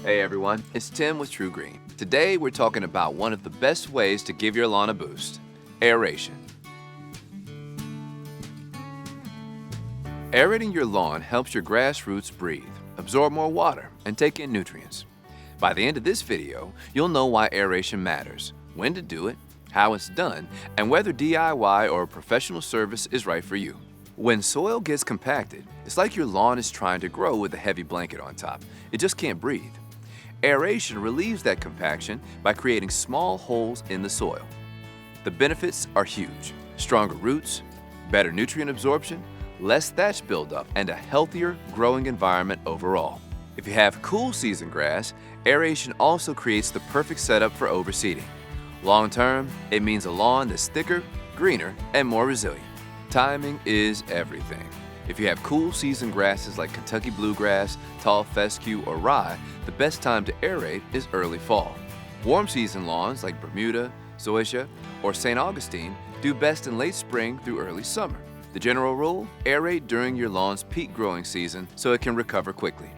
Hey everyone, it's Tim with True Green. Today we're talking about one of the best ways to give your lawn a boost: aeration. Aerating your lawn helps your grass roots breathe, absorb more water, and take in nutrients. By the end of this video, you'll know why aeration matters, when to do it, how it's done, and whether DIY or a professional service is right for you. When soil gets compacted, it's like your lawn is trying to grow with a heavy blanket on top. It just can't breathe. Aeration relieves that compaction by creating small holes in the soil. The benefits are huge: stronger roots, better nutrient absorption, less thatch buildup, and a healthier growing environment overall. If you have cool season grass, aeration also creates the perfect setup for overseeding. Long term, it means a lawn that's thicker, greener, and more resilient. Timing is everything. If you have cool season grasses like Kentucky bluegrass, tall fescue, or rye, the best time to aerate is early fall. Warm season lawns like Bermuda, Zoysia, or St. Augustine do best in late spring through early summer. The general rule: aerate during your lawn's peak growing season so it can recover quickly.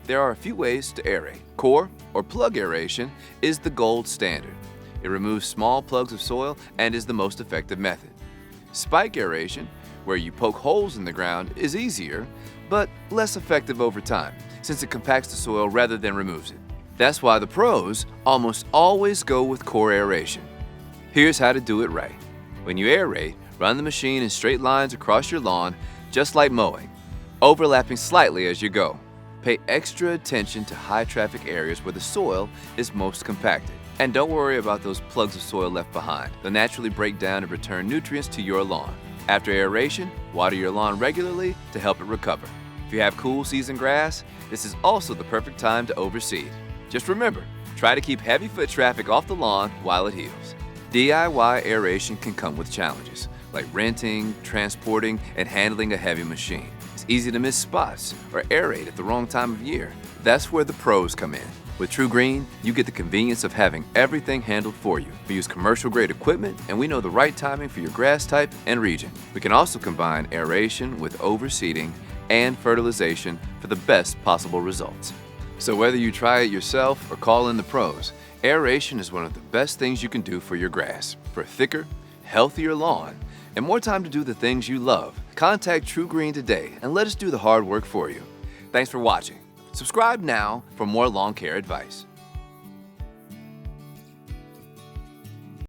There are a few ways to aerate. Core or plug aeration is the gold standard. It removes small plugs of soil and is the most effective method. Spike aeration, where you poke holes in the ground, is easier, but less effective over time, since it compacts the soil rather than removes it. That's why the pros almost always go with core aeration. Here's how to do it right. When you aerate, run the machine in straight lines across your lawn, just like mowing, overlapping slightly as you go. Pay extra attention to high-traffic areas where the soil is most compacted. And don't worry about those plugs of soil left behind. They'll naturally break down and return nutrients to your lawn. After aeration, water your lawn regularly to help it recover. If you have cool season grass, this is also the perfect time to overseed. Just remember, try to keep heavy foot traffic off the lawn while it heals. DIY aeration can come with challenges, like renting, transporting, and handling a heavy machine. It's easy to miss spots or aerate at the wrong time of year. That's where the pros come in. With True Green, you get the convenience of having everything handled for you. We use commercial-grade equipment, and we know the right timing for your grass type and region. We can also combine aeration with overseeding and fertilization for the best possible results. So whether you try it yourself or call in the pros, aeration is one of the best things you can do for your grass. For a thicker, healthier lawn, and more time to do the things you love, contact True Green today and let us do the hard work for you. Thanks for watching. Subscribe now for more lawn care advice.